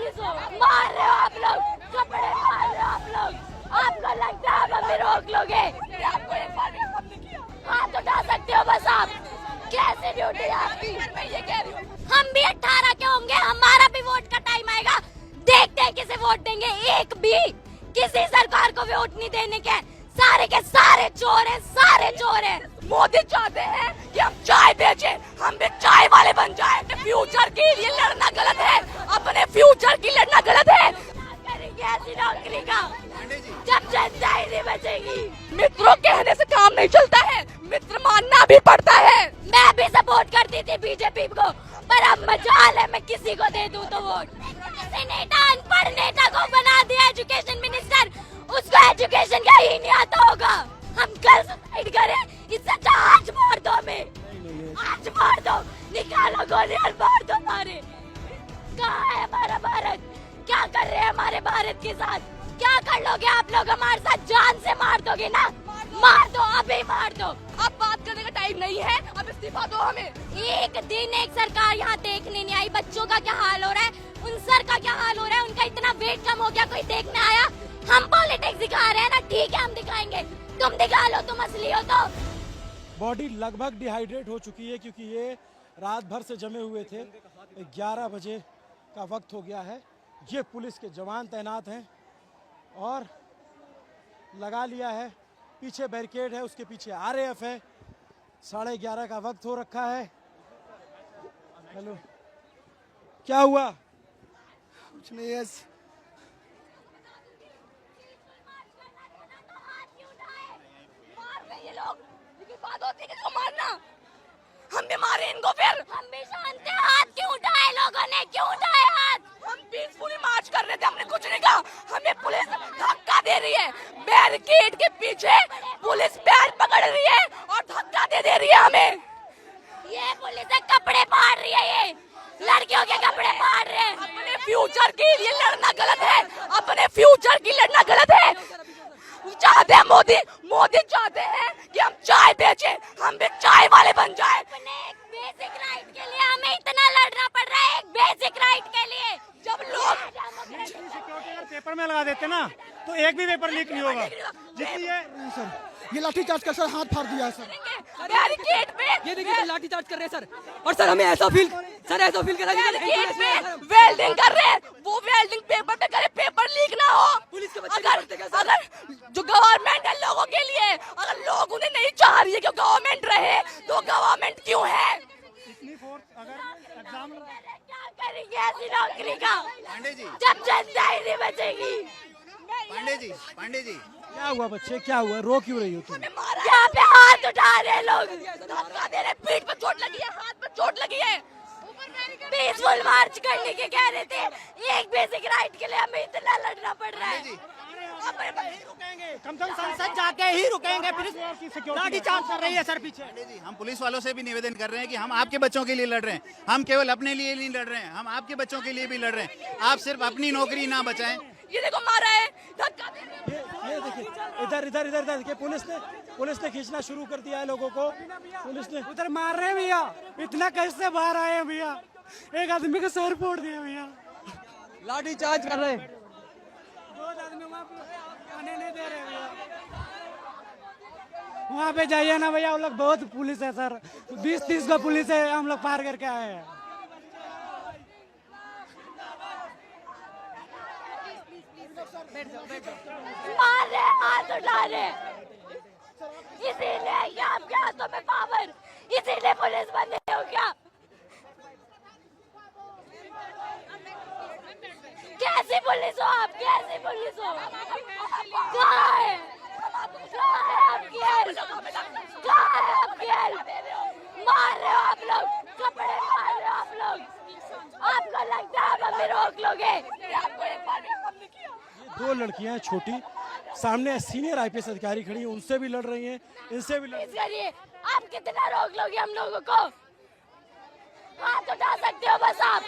Police हो, मार रहे हो आप लोग, कपड़े मार रहे हो आप लोग। आपको लगता है आप हमें रोक लोगे? आपको एक बार भी हमने किया, हाथ उठा सकते हो बस आप। कैसे ड्यूटी है आपकी? मैं ये कह रही हूँ, हम भी 18 के होंगे, हमारा भी वोट का टाइम आएगा। देखते हैं किसे वोट देंगे। एक भी किसी सरकार को वोट नहीं देने के, सारे के सारे चोर हैं, सारे चोर हैं। मोदी चाहते हैं कि हम चाय बेचें, हम भी चाय वाले बन जाएं। फ्यूचर के लिए लड़ना गलत है, अपने फ्यूचर की लड़ना गलत है। करेंगे ऐसी नौकरी का जब जनता ही नहीं बचेगी। मित्रों कहने से काम नहीं चलता है, मित्र मानना भी पड़ता है। मैं भी सपोर्ट करती थी बीजेपी को, पर अब मजाल है मैं किसी को दे दूं तो वोट। किसी नेता अनपढ़ नेता को बना दिया एजुकेशन मिनिस्टर, उसको एजुकेशन का ही नहीं आता होगा। हम कल सुसाइड करें, इससे अच्छा आज मार दो हमें, आज मार दो, निकालो गोली और मार दो हमारे। कहाँ है हमारा भारत? क्या कर रहे हैं हमारे भारत के साथ? क्या कर लोगे आप लोग हमारे साथ? जान से मार दोगे ना? मार दो, अभी मार दो। अब बात करने का टाइम नहीं है, अब इस्तीफा दो हमें। एक दिन एक सरकार यहाँ देखने नहीं आई। बच्चों का क्या हाल हो रहा है, उन सर का क्या हाल हो रहा है, उनका इतना वेट कम हो गया, कोई देखने आया? हम पॉलिटिक्स दिखा रहे हैं ना, ठीक है हम दिखाएंगे, तुम दिखा लो, तुम असली हो तो। बॉडी लगभग डिहाइड्रेट हो चुकी है क्योंकि ये रात भर से जमे हुए थे। 11 बजे का वक्त हो गया है। ये पुलिस के जवान तैनात हैं और लगा लिया है, पीछे बैरिकेड है, उसके पीछे आरएएफ है। 11:30 का वक्त हो रखा है। हेलो, क्या हुआ? कुछ नहीं है। ये लोग, लेकिन बात होती है किसको मारना? हम भी मारे इनको फिर। हम भी जानते हैं हाथ क्यों उठाए लोगों ने, क्यों उठाए हाथ? हम पीसफुली मार्च कर रहे थे, हमने कुछ नहीं कहा। हमें पुलिस धक्का दे रही है, बैरिकेड के पीछे पुलिस पैर पकड़ रही है और धक्का दे रही है हमें। ये पुलिस कपड़े फाड़ रही है, ये लड़कियों के कपड़े फाड़ रहे हैं। अपने फ्यूचर के लिए लड़ना गलत है, अपने फ्यूचर की लड़ना गलत है। चाहते हैं मोदी चाहते हैं कि हम चाय बेचें, हम भी चाय वाले बन जाएं। अपने एक बेसिक राइट के लिए हमें इतना लड़ना पड़ रहा है, एक बेसिक राइट के लिए। जब लोग सिक्योरिटी अगर पेपर में लगा देते ना तो एक भी पेपर लीक नहीं होगा। जितनी ये लाठीचार्ज कर सर, हाथ फाड़ दिया है सर। बैरिकेड पे ये देखिए लाठी चार्ज कर रहे हैं सर। और सर हमें ऐसा फील करा बैरिकेड पे वेल्डिंग कर रहे हैं। वो वेल्डिंग पेपर पे करे, पेपर लीक ना हो। पुलिस के बच्चे अगर जो गवर्नमेंट है लोगों के लिए, अगर लोग उन्हें नहीं चाह रही है कि गवर्नमेंट रहे, तो गवर्नमेंट क्यों है? इतनी फोर्स अगर एग्जाम क्या करेंगे ऐसी नौकरी का पांडे जी, जब जनता ही नहीं बचेगी? पांडे जी, क्या हुआ बच्चे, क्या हुआ? रो क्यों रही हो तुम? यहाँ पे हाथ उठा रहे हैं लोग, धक्का दे रहे, पीठ पे चोट लगी है, हाथ पे चोट लगी है। पीसफुल मार्च करने के कह रहे थे, एक बेसिक राइट के लिए हमें इतना लड़ना पड़ रहा है। कम से कम संसद जाके ही रुकेंगे। लाठी चार्ज कर रही है सर पीछे। पांडे जी, हम पुलिस वालों से भी निवेदन कर रहे हैं कि हम आपके बच्चों के लिए लड़ रहे हैं। हम केवल अपने लिए नहीं लड़ रहे हैं, हम आपके बच्चों के लिए भी लड़ रहे हैं। आप सिर्फ अपनी नौकरी ना बचाएं। ये देखो मारा है, धक्का दे रहे हैं। ये देखिए, इधर देखिए, पुलिस ने खींचना शुरू कर दिया है लोगों को। पुलिस ने उधर मार रहे हैं भैया, इतना कैसे बाहर आए हैं भैया? एक आदमी का सर फोड़ दिया भैया, लाठी चार्ज कर रहे हैं। 2 आदमी वहाँ पे आने नहीं दे रहे भैया। वहाँ पे जाइए ना भैया, वो लोग बहुत पुलिस है सर, 20-30 का पुलिस है, हम लोग पार करके आए हैं। मार रहे, हाथ उठा रहे, इसीलिए ये आपके हाथों में पावर, इसीलिए पुलिस बने हो क्या? कैसी पुलिस हो आप, कैसी पुलिस हो? कहाँ है आपकी हेल्प? कहाँ है आपकी हेल्प? मार रहे हो आप लोग, कपड़े मार रहे हो आप लोग। आपको लगता है आप हमें रोक लोगे? आपको एक बार भी हमने किया। 2 लड़कियां हैं छोटी, सामने सीनियर आईपीएस अधिकारी खड़ी हैं, उनसे भी लड़ रही हैं, इनसे भी लड़ रही हैं। करिए, आप कितना रोक लोगे हम लोगों को? हाथ उठा सकते हो बस आप।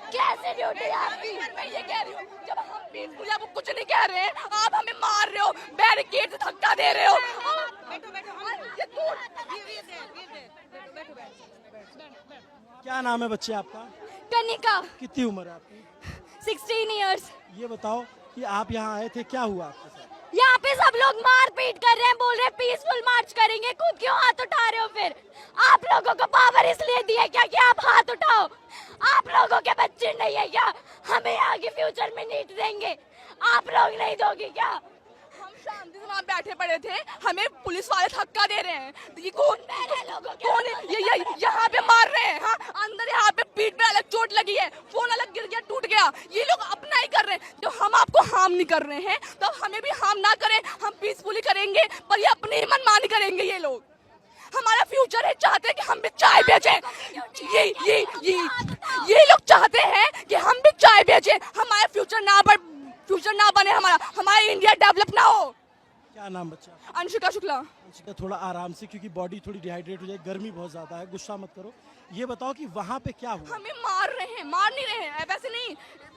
कैसे ड्यूटी है आपकी? मैं ये कह रही हूँ, जब हम पीसफुली आपको कुछ नहीं कह रहे हैं, आप हमें मार रहे हो, बैरिकेड से धक्का दे रहे हो। क्या नाम है बच्चे आपका? कनिका, कितनी उम्र है आपकी? 16 years। ये बताओ कि आप यहाँ आए थे, क्या हुआ आपके साथ? यहाँ पे सब लोग मार पीट कर रहे हैं, बोल रहे हैं पीसफुल मार्च करेंगे, खुद क्यों हाथ उठा रहे हो? फिर आप लोगों को पावर इसलिए दी है क्या कि आप हाथ उठाओ? आप लोगों के बच्चे नहीं है क्या? हमें आगे फ्यूचर में नीट देंगे, आप लोग नहीं दोगे क्या? हम शांति से वहाँ बैठे पड़े थे, हमें पुलिस वाले धक्का दे रहे हैं। ये कौन कौन है? ये यहाँ पे मार रहे हैं। हाँ, अंदर यहाँ पे पीठ पे अलग चोट लगी है, फोन अलग गिर गया, टूट गया। ये लोग अपना ही कर रहे हैं। जो हम आपको हार्म नहीं कर रहे हैं तो हमें भी हार्म ना करें, हम पीसफुली करेंगे, पर ये अपनी ही मनमानी करेंगे। ये लोग हमारा फ्यूचर है, चाहते हैं कि हम भी चाय बेचें। ये लोग चाहते हैं कि हम भी चाय बेचें, हमारा फ्यूचर ना बने, हमारा इंडिया डेवलप ना हो। क्या नाम बच्चा? अंशिका शुक्ला। अंशिका, थोड़ा आराम से, क्योंकि बॉडी थोड़ी डिहाइड्रेट हो जाए, गर्मी बहुत ज्यादा है, गुस्सा मत करो। ये बताओ कि वहाँ पे क्या हुआ? हमें मार रहे हैं, मार नहीं रहे हैं, वैसे नहीं,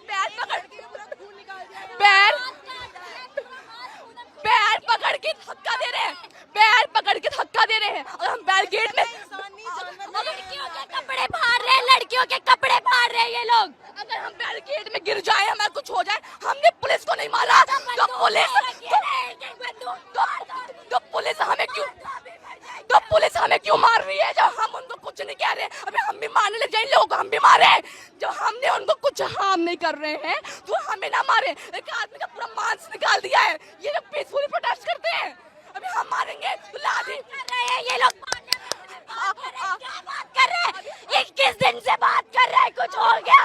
पैर पकड़ के धक्का दे रहे हैं, पैर पकड़ के धक्का दे रहे हैं। और हम बैरिकेड में लड़कियों के कपड़े फाड़ रहे हैं, लड़कियों के कपड़े फाड़ रहे हैं ये लोग। अगर हम बैरिकेड में गिर जाए, हमारा कुछ हो जाए, हमने पुलिस को नहीं मारा तो पुलिस हमें क्यों मार रही है? जब हम उनको कुछ नहीं कह रहे हैं, अभी हम भी मारने लग जाए, लोग हम भी मारे। जब हमने उनको कुछ हार्म नहीं कर रहे हैं तो हमें ना मारे। एक आदमी का पूरा मांस निकाल दिया है, ये लोग पीसफुली प्रोटेस्ट करते हैं, अभी हम मारेंगे तो लाठी कर रहे हैं ये लोग। क्या बात कर रहे हैं? 21 दिन से बात कर रहे हैं, कुछ हो गया?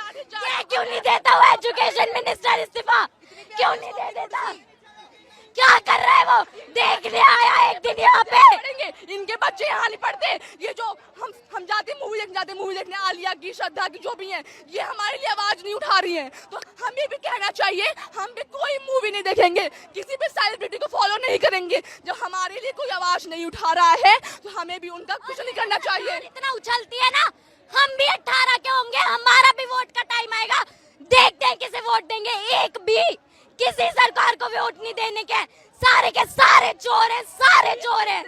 ये क्यों नहीं देता वो एजुकेशन मिनिस्टर इस्तीफा? क्यों नहीं दे देता? क्या कर रहा है वो? देखने आया एक दिन यहाँ पे। पढ़ेंगे, इनके बच्चे यहाँ नहीं पढ़ते। ये जो हम जाते मूवी देखने आलिया की, श्रद्धा की, जो भी हैं, ये हमारे लिए आवाज नहीं उठा रही हैं। तो हमें भी कहना चाहिए, हम भी कोई मूवी नहीं देखेंगे, किसी भी सेलिब्रिटी को फॉलो नहीं करेंगे। जब हमारे लिए कोई आवाज नहीं उठा रहा है तो हमें भी उनका कुछ नहीं करना चाहिए। इतना उछलती है ना, हम भी 18 के होंगे, हमारा भी वोट का टाइम आएगा, देखते हैं किसे वोट देंगे। एक भी किसी सरकार को वोट नहीं देने के, सारे के सारे चोर हैं, सारे चोर हैं।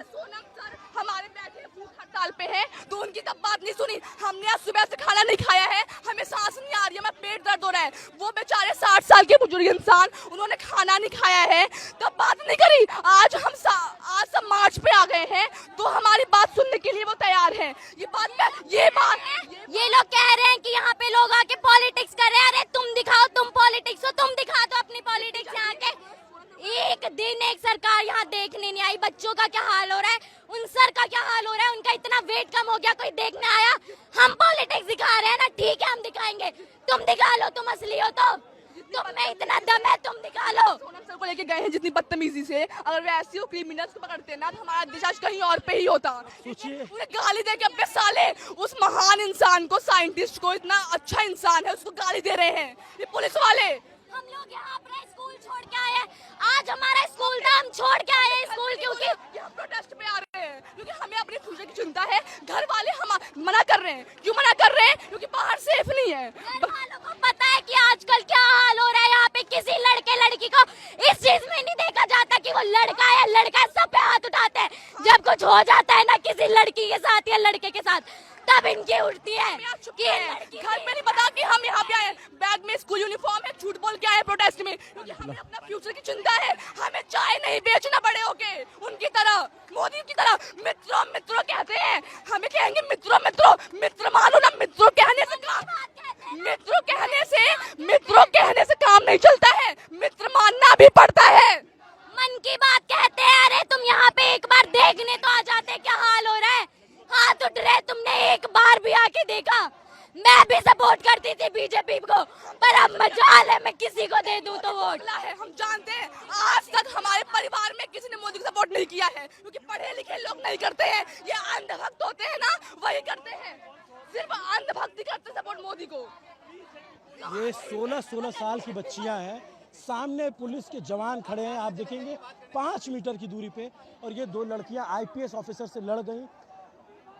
हमारे बैठे भूख हड़ताल पे हैं तो उनकी तब बात नहीं सुनी। हमने आज सुबह से खाना नहीं खाया है, हमें सांस नहीं आ रही है, हमें पेट दर्द हो रहा है। वो बेचारे 60 साल के बुजुर्ग इंसान, उन्होंने खाना नहीं खाया है, तब बात नहीं करी। आज सब मार्च पे आ गए हैं तो हमारी बात सुनने के लिए वो तैयार हैं। ये लोग कह रहे हैं कि यहाँ पे लोग आके पॉलिटिक्स कर रहे हैं। अरे तुम दिखाओ, तुम पॉलिटिक्स हो, तुम दिखा दो अपनी पॉलिटिक्स यहाँ के। एक दिन एक सरकार यहाँ देखने नहीं आई। बच्चों का क्या हाल हो रहा है, उन सर का क्या हाल हो रहा है, उनका इतना वेट कम हो गया, कोई देखने आया? हम पॉलिटिक्स दिखा रहे हैं ना, ठीक है हम दिखाएंगे, तुम दिखा लो, तुम असली हो तो। तुम में इतना दम है, तुम दिखा लो। सोनम सर को लेके गए हैं जितनी बदतमीजी से, अगर वैसे वो क्रिमिनल्स को पकड़ते ना तो हमारा देश आज कहीं और पे ही होता। उन्हें गाली दे के अपने साले उस महान इंसान को, साइंटिस्ट को, इतना अच्छा इंसान है, उसको गाली दे रहे हैं ये पुलिस वाले। हम लोग यहाँ अपना स्कूल छोड़ के आए हैं, आज हमारा स्कूल था, हम छोड़ के आए हैं स्कूल क्योंकि हम प्रोटेस्ट पे आ रहे हैं, क्योंकि हमें अपने फ्यूचर की चिंता है। घर वाले हम मना कर रहे हैं, क्यों मना कर रहे हैं? क्योंकि बाहर सेफ नहीं है। घर वालों को पता है कि आजकल क्या हाल हो रहा है यहाँ पे। किसी लड़के लड़की को इस चीज में नहीं देखा जाता कि वो लड़का है, लड़का सब पे हाथ उठाते हैं। जब कुछ हो जाता है ना किसी लड़की के साथ या लड़के के साथ, तब इनकी उठती है कि घर पे नहीं पता कि हम यहाँ पे आए। बैग में स्कूल यूनिफॉर्म है, झूठ बोल के आए प्रोटेस्ट में, क्योंकि हमें अपना फ्यूचर की चिंता है। हमें चाय नहीं बेचना बड़े होके उनकी तरह, मोदी की तरह। मित्रों मित्रों कहते हैं, हमें कहेंगे मित्रों मित्रों, मित्र मानो ना। मित्रों कहने से काम नहीं चलता है, मित्र मानना भी पड़ता है। मन की बात कहते हैं। अरे तुम यहाँ पे एक बार देखने तो आ जाते, क्या हाल हो रहा है। हाथ उठ रहे, तुमने एक बार भी आके देखा? मैं भी सपोर्ट करती थी बीजेपी को, पर अब मजाल है मैं किसी को दे दूं तो वोट। हम जानते हैं आज तक हमारे परिवार में किसी ने मोदी को सपोर्ट नहीं किया है, क्योंकि पढ़े लिखे लोग नहीं करते हैं। ये अंधभक्त होते हैं ना, वही करते हैं, सिर्फ अंधभक्ति करते हैं सपोर्ट मोदी को। ये 16 साल की बच्चियां हैं, सामने पुलिस के जवान खड़े हैं, आप देखेंगे 5 मीटर की दूरी पे, और ये 2 लड़कियां IPS ऑफिसर से लड़ गई।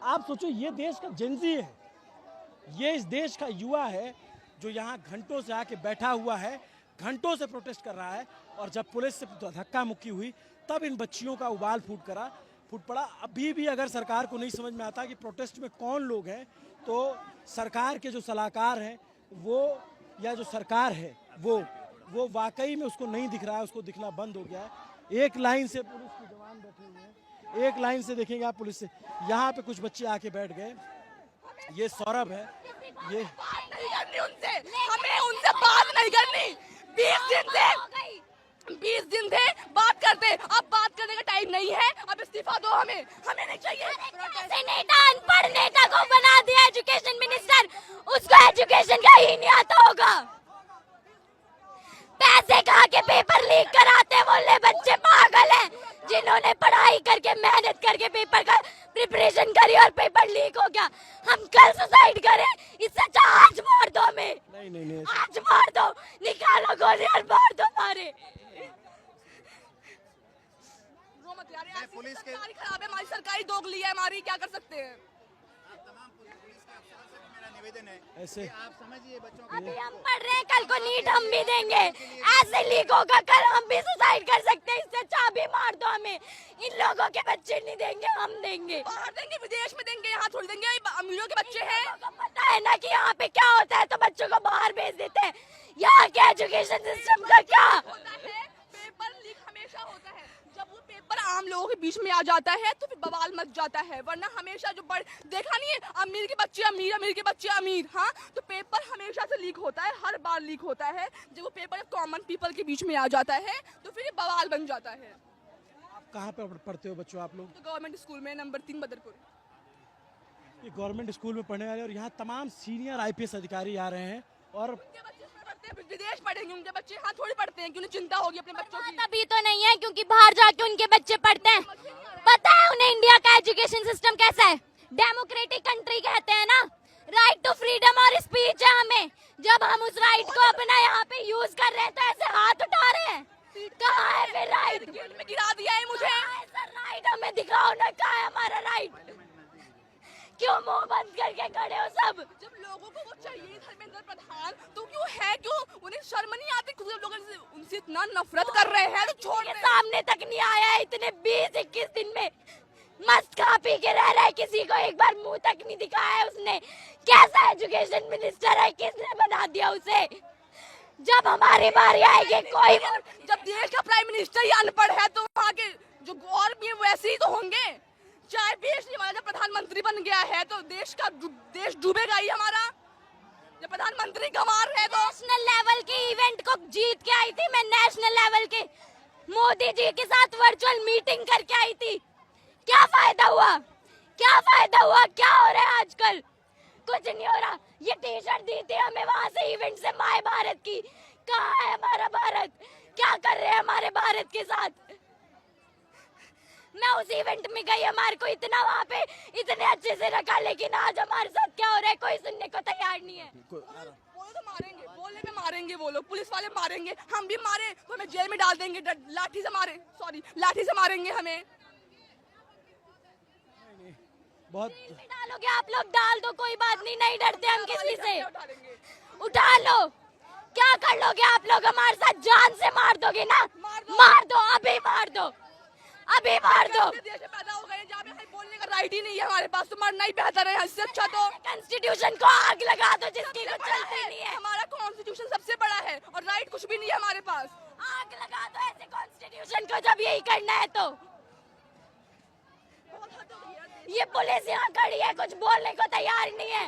आप सोचो, ये देश का जेनजी है, ये इस देश का युवा है जो यहाँ घंटों से आके बैठा हुआ है, घंटों से प्रोटेस्ट कर रहा है। और जब पुलिस से धक्का मुक्की हुई तब इन बच्चियों का उबाल फूट पड़ा। अभी भी अगर सरकार को नहीं समझ में आता कि प्रोटेस्ट में कौन लोग हैं, तो सरकार के जो सलाहकार हैं वो या जो सरकार है वो वाकई में उसको नहीं दिख रहा है, उसको दिखना बंद हो गया है। एक लाइन से पुलिस के जवान बैठे हुए हैं, एक लाइन से देखेंगे आप पुलिस से। यहाँ पे कुछ बच्चे आके बैठ गए। ये सौरभ है, ये बात नहीं करनी उनसे, हमें उनसे बात नहीं करनी। 20 दिन थे बात करते, अब बात करने का टाइम नहीं है, अब इस्तीफा दो हमें नहीं चाहिए। ऐसे नेता अनपढ़ नेता को बना दिया एजुकेशन मिनिस्टर, उसको एजुकेशन का ही नहीं आता होगा। पैसे खा के पेपर लीक कराते बोले बच्चे पागल हैं, जिन्होंने पढ़ाई करके मेहनत करके पेपर का प्रिपरेशन करी और पेपर लीक हो गया। हम कल सुसाइड करें, इससे अच्छा आज मार दो हमें। नहीं आज मार दो, निकालो गोली और मार दो मारे। रो मत यार, ऐसी सरकारी खराब है हमारी, सरकारी दोगली है हमारी, क्या कर सकते हैं। तमाम पुलिस के अफसरों से भी मेरा निवेदन है ऐसे कि आप समझिए बच्चों को। अभी हम पढ़ रहे हैं, कल को नीट हम भी देंगे, ऐसे लीक होगा कल हम भी सुसाइड कर सकते हैं। इससे अच्छा अभी मार दो हमें। इन लोगों के बच्चे नहीं देंगे, हम देंगे। बाहर देंगे, विदेश में देंगे, यहाँ थोड़ी देंगे। अमीरों के बच्चे हैं, लोगों को पता है ना कि यहाँ पे क्या होता है, तो बच्चों को बाहर भेज देते हैं। यहाँ के एजुकेशन सिस्टम का क्या होता है, पेपर लीक हमेशा होता है। जब वो पेपर आम लोगों के बीच में आ जाता है तो फिर बवाल मच जाता है, वरना हमेशा जो देखा नहीं है, अमीर के बच्चे अमीर, अमीर के बच्चे अमीर। हाँ, तो पेपर हमेशा से लीक होता है, हर बार लीक होता है। जब वो पेपर कॉमन पीपल के बीच में आ जाता है तो फिर ये बवाल बन जाता है। आप कहाँ पे पढ़ते हो बच्चों आप लोग? तो गवर्नमेंट स्कूल में नंबर 3 बदरपुर। ये गवर्नमेंट स्कूल में पढ़ने वाले और यहाँ तमाम सीनियर IPS अधिकारी आ रहे हैं और उनके बच्चे इसमें पढ़ते हैं, विदेश पढ़ेंगे उनके बच्चे, यहाँ थोड़ी पढ़ते हैं कि उन्हें चिंता होगी अपने बच्चों की। तभी तो नहीं है, क्योंकि बाहर जाके उनके बच्चे पढ़ते हैं। पता है उन्हें इंडिया का एजुकेशन सिस्टम कैसा है? डेमोक्रेटिक कंट्री कहते हैं ना, राइट टू फ्रीडम और स्पीच है हमें। जब हम उस राइट को अपना यहाँ पे यूज कर रहे हैं तो ऐसे हाथ उठा रहे हैं। कहाँ है फिर राइट? गेट में गिरा दिया है मुझे। राइट हमें दिखाओ ना, कहाँ है हमारा राइट? क्यों मुंह बंद करके खड़े हो सब? जब लोगों को वो चाहिए धर्मेंद्र प्रधान, तो क्यों है, क्यों उन्हें शर्म नहीं आती? खुद लोग उनसे इतना नफरत कर रहे हैं तो छोड़ के दे। सामने तक नहीं आया है इतने 20-21 दिन में। मस्त खा पी के रह रहा है, किसी को एक बार मुंह तक नहीं दिखाया है उसने। कैसा एजुकेशन मिनिस्टर है, किसने बना दिया उसे? जब हमारी बारी आएगी कोई, जब देश का प्राइम मिनिस्टर ही अनपढ़ है तो वहाँ के जो और भी वैसे ही तो होंगे। चाहे देश नहीं, हमारा जब प्रधानमंत्री बन गया है तो देश डूबेगा ही हमारा। जब प्रधानमंत्री गंवार है तो नेशनल लेवल के इवेंट को जीत के आई थी मैं, नेशनल लेवल के मोदी जी के साथ वर्चुअल मीटिंग करके आई थी। क्या फायदा हुआ? क्या फायदा हुआ? क्या हो रहा है आजकल? कुछ नहीं हो रहा। ये टी-शर्ट दी थी हमें वहाँ से इवेंट से, माय भारत की। कहाँ है हमारा भारत? क्या कर रहे हैं हमारे भारत के साथ? मैं उस इवेंट में गई, हमारे को इतना वहाँ पे इतने अच्छे से रखा, लेकिन आज हमारे साथ क्या हो रहा है कोई सुनने को तैयार नहीं है। बोले तो मारेंगे, बोलने में मारेंगे, वो लोग पुलिस वाले मारेंगे, हम भी मारे तो हमें जेल में डाल देंगे, लाठी से मारेंगे हमें। बहुत डालोगे आप लोग, डाल दो, कोई बात नहीं, नहीं डरते हम किसी से। उठा लो, क्या कर लोगे आप लोग हमारे साथ? जान से मार दोगे ना? मार दो, अभी मार दो, अभी मार दो। देश में पैदा हो गए जहाँ पे बोलने का राइट ही नहीं है हमारे पास, तो मरना ही बेहतर है। इससे अच्छा तो कॉन्स्टिट्यूशन को आग लगा दो, जिसकी कुछ चलती नहीं है। हमारा कॉन्स्टिट्यूशन सबसे बड़ा है और राइट कुछ भी नहीं है हमारे पास। आग लगा दो ऐसे कॉन्स्टिट्यूशन को, जब यही करना है तो। ये पुलिस यहाँ खड़ी है, कुछ बोलने को तैयार नहीं है।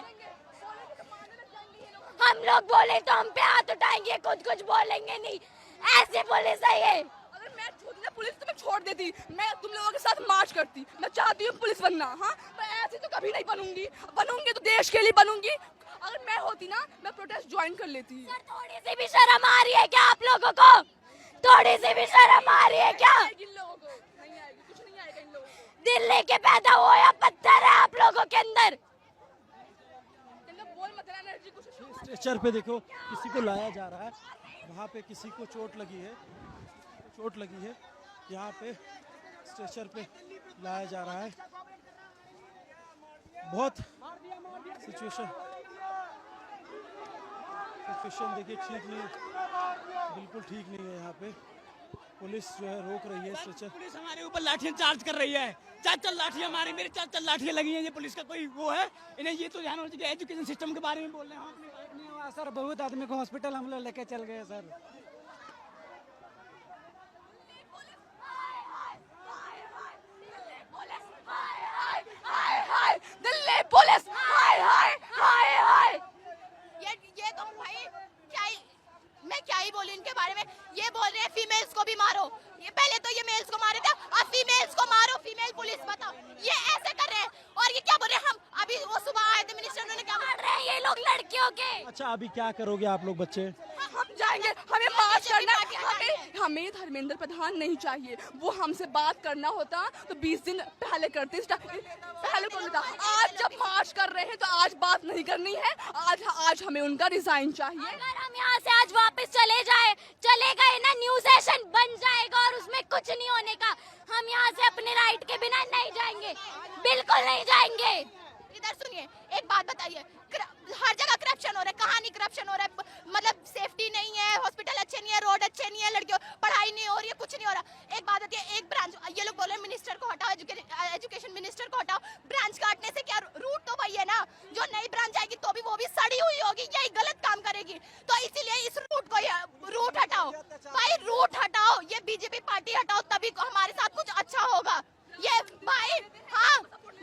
हम लोग बोले तो हम पे हाथ उठाएंगे, खुद कुछ बोलेंगे नहीं। ऐसे पुलिस है ये। अगर मैं पुलिस तो मैं छोड़ देती, मैं तुम लोगों के साथ मार्च करती। मैं चाहती हूँ पुलिस बनना, हाँ, मैं ऐसी तो कभी नहीं बनूंगी तो देश के लिए बनूंगी। अगर मैं होती ना, मैं प्रोटेस्ट ज्वाइन कर लेती। सर थोड़ी सी भी शर्म आ रही है क्या आप लोगों को? थोड़ी सी भी शर्म आ रही है क्या? इन लोगों को नहीं आएगी, कुछ नहीं आएगा इन लोगों को। दिल लेके पैदा हो या पत्थर है आप लोगों के अंदर? बोल मत एनर्जी कुछ। स्ट्रेचर पे देखो किसी को लाया जा रहा है, वहाँ पे किसी को चोट लगी है, यहाँ पे स्ट्रेचर पे लाया जा रहा है। बहुत सिचुएशन देखिए ठीक नहीं, बिल्कुल ठीक नहीं है। यहाँ पे पुलिस जो है रोक रही है स्ट्रेचर। पुलिस हमारे ऊपर लाठियां चार्ज कर रही है। 4 लाठियां मारी, मेरे 4 लाठियां लगी हैं। ये पुलिस का कोई वो है? इन्हें ये तो ध्यान होना चाहिए। एजुकेशन सिस्टम के बारे में बोल रहे हैं हम अपने नहीं हुआ सर, बहुत आदमी को हॉस्पिटल हम लोग लेके चल गए सर। दिल्ली पुलिस हाय हाय हाय हाय। ये तो भाई मैं क्या ही बोलूं इनके बारे में। ये बोल रहे हैं फीमेल्स को भी मारो, ये पहले तो ये मेल्स को मारे थे, अब फीमेल्स को मारो, फीमेल पुलिस बताओ। ये ऐसे कर रहे हैं। और ये क्या बोल रहे हैं, हम अभी वो सुबह आए थे मिनिस्टर, उन्होंने क्या मार रहे हैं ये लोग लड़कियों के। अच्छा, अभी क्या करोगे आप लोग बच्चे? हम जाएंगे, हमें मार्च करना है। हमें धर्मेंद्र प्रधान नहीं चाहिए। वो हमसे बात करना होता तो 20 दिन पहले करते, पहले कर लेता। आज जब मार्च कर रहे हैं तो आज बात नहीं करनी है। आज हमें उनका रिजाइन चाहिए। अगर हम यहाँ से आज वापस चले गए ना, न्यू सेशन बन जाएगा और उसमें कुछ नहीं होने का। हम यहाँ से अपने राइट के बिना नहीं जाएंगे, बिल्कुल नहीं जाएंगे। इधर सुनिए, एक बात बताइए, हर जगह करप्शन हो रहा है, कहाँ नहीं करप्शन हो रहा है? मतलब सेफ्टी नहीं है, हॉस्पिटल अच्छे नहीं है, रोड अच्छे नहीं है, लड़कियों पढ़ाई नहीं हो रही है, कुछ नहीं हो रहा। एक बात होती है, एक ब्रांच, ये लोग बोल रहे हैं मिनिस्टर को हटाओ, एजुकेशन मिनिस्टर को हटाओ। ब्रांच काटने से क्या, रूट तो वही है ना। जो नई ब्रांच आएगी तो भी वो भी सड़ी हुई होगी, यही गलत काम करेगी। तो इसीलिए इस रूट को रूट हटाओ भाई, रूट हटाओ, ये बीजेपी पार्टी हटाओ, तभी हमारे साथ कुछ अच्छा होगा। ये भाई हाँ,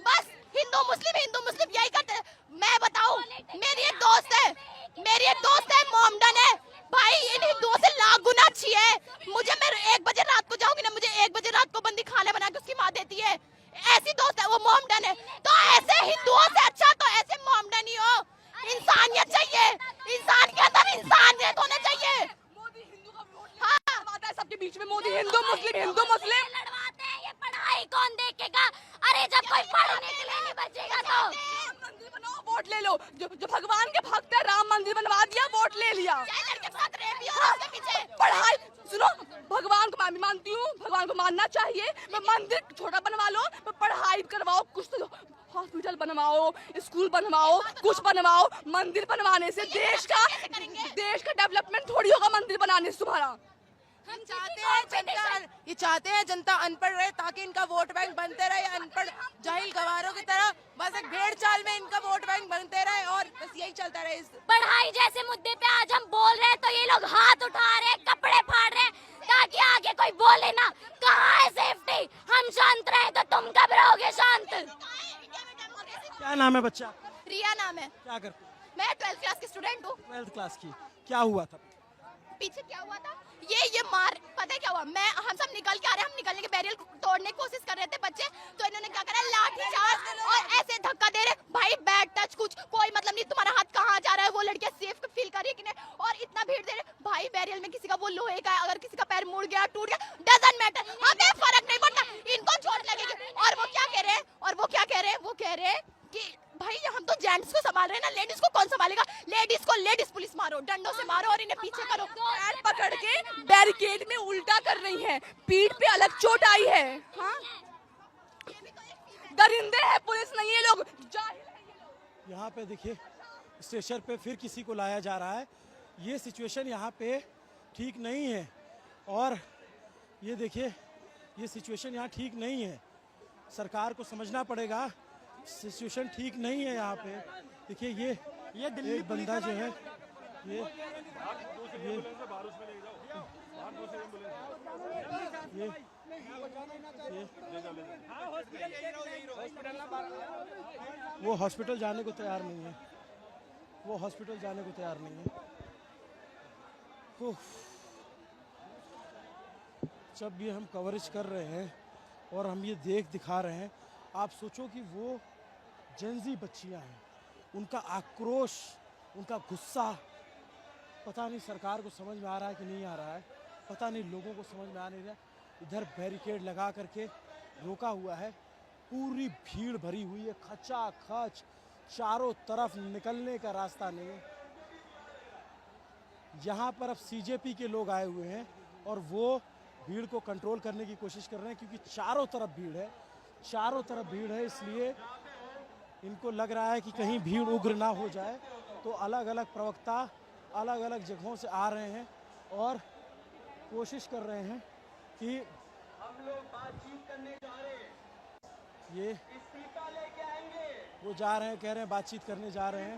बस हिंदू मुस्लिम यही करते हैं। मैं बताऊं, मेरी एक दोस्त है मोमडन है भाई, इन हिंदुओं से लाख गुना अच्छी है। मुझे, मैं 1 बजे रात को जाऊंगी ना, मुझे 1 बजे रात को बंदी खाना बना के उसकी माँ देती है। ऐसी दोस्त है, वो मोमडन है। तो ऐसे हिंदुओं से अच्छा तो ऐसे मोमडन ही हो। इंसानियत चाहिए, इंसान के अंदर इंसानियत होना चाहिए। मोदी हिंदू का वोट आता है सबके बीच में, मोदी हिंदू मुस्लिम लड़वाते हैं। ये पढ़ाई कौन देखेगा? अरे जब कोई पढ़ने के लिए नहीं बचेगा तो मंदिर बनाओ, वोट ले लो। जो भगवान के भक्त है, राम मंदिर बनवा दिया, वोट ले लिया। पढ़ाई सुनो, भगवान को मैं भी मानती हूँ, भगवान को मानना चाहिए। मंदिर छोटा बनवा लो, पढ़ाई करवाओ, कुछ तो हॉस्पिटल बनवाओ, स्कूल बनवाओ, कुछ बनवाओ। मंदिर बनवाने से देश का डेवलपमेंट थोड़ी होगा मंदिर बनाने से तुम्हारा। हम चाहते हैं जनता अनपढ़ रहे, ताकि इनका वोट बैंक बनते रहे। अनपढ़ जाहिल गवारों की तरह बस एक भेड़ चाल में इनका वोट बैंक बनते रहे और बस यही चलता रहे। पढ़ाई जैसे मुद्दे पे आज हम बोल रहे हैं तो ये लोग हाथ उठा रहे हैं, कपड़े फाड़ रहे हैं, ताकि आगे कोई बोले ना। कहाँ है सेफ्टी? हम शांत रहे तो तुम कब रहोगे शांत? क्या नाम है बच्चा? रिया नाम है। क्या करते? मैं 12th क्लास की स्टूडेंट हूँ। 12th क्लास की। क्या हुआ था पीछे? क्या हुआ था, ये मार, पता है क्या हुआ? हम सब निकल के आ रहे हैं, हम निकलने के बैरियर तोड़ने की कोशिश कर रहे थे बच्चे, तो इन्होंने क्या करा, लाठी चार्ज और ऐसे धक्का दे रहे। भाई बैड टच, कुछ कोई मतलब नहीं, तुम्हारा हाथ कहाँ जा रहा है? वो लड़कियां सेफ फील कर रही है कि नहीं? और इतना भीड़ दे रहे भाई, बैरियर में किसी का वो लोहे का है, अगर किसी का पैर मुड़ गया, टूट गया, डजंट मैटर, हमें फर्क नहीं पड़ता, इनको चोट लगेगी। और वो क्या कह रहे हैं, वो कह रहे हैं कि भाई हम तो जेंट्स को संभाल रहे हैं ना, लेडीज को कौन संभालेगा? लेडीज पुलिस मारो, डंडों से मारो और इन्हें पीछे करो। पैर पकड़ के बैरिकेड में उल्टा कर रही हैं, पीठ पे अलग चोट आई है। हाँ, दरिंदे हैं, पुलिस नहीं है, लोग जाहिल हैं। यहाँ पे देखिए, स्टेशन पे फिर किसी को लाया जा रहा है। ये सिचुएशन यहाँ पे ठीक नहीं है, और ये देखिए, ये सिचुएशन यहाँ ठीक नहीं है। सरकार को समझना पड़ेगा, सिचुएशन ठीक नहीं है यहाँ पे। देखिए ये दिल्ली एक बंदा जो है, ये वो हॉस्पिटल जाने को तैयार नहीं है, वो हॉस्पिटल जाने को तैयार नहीं है। जब ये हम कवरेज कर रहे हैं और हम ये दिखा रहे हैं, आप सोचो कि वो जेंजी बच्चियां हैं, उनका आक्रोश, उनका गुस्सा, पता नहीं सरकार को समझ में आ रहा है कि नहीं आ रहा है, पता नहीं लोगों को समझ में आ नहीं रहा। इधर बैरिकेड लगा करके रोका हुआ है, पूरी भीड़ भरी हुई है, खचाखच, चारों तरफ निकलने का रास्ता नहीं है। यहाँ पर अब सीजेपी के लोग आए हुए हैं और वो भीड़ को कंट्रोल करने की कोशिश कर रहे हैं, क्योंकि चारों तरफ भीड़ है, इसलिए इनको लग रहा है कि कहीं भीड़ उग्र ना हो जाए। तो अलग अलग प्रवक्ता अलग अलग जगहों से आ रहे हैं और कोशिश कर रहे हैं कि हम लोग बातचीत करने जा रहे हैं, ये इस्तीफा लेके आएंगे, वो जा रहे हैं, कह रहे हैं बातचीत करने जा रहे हैं।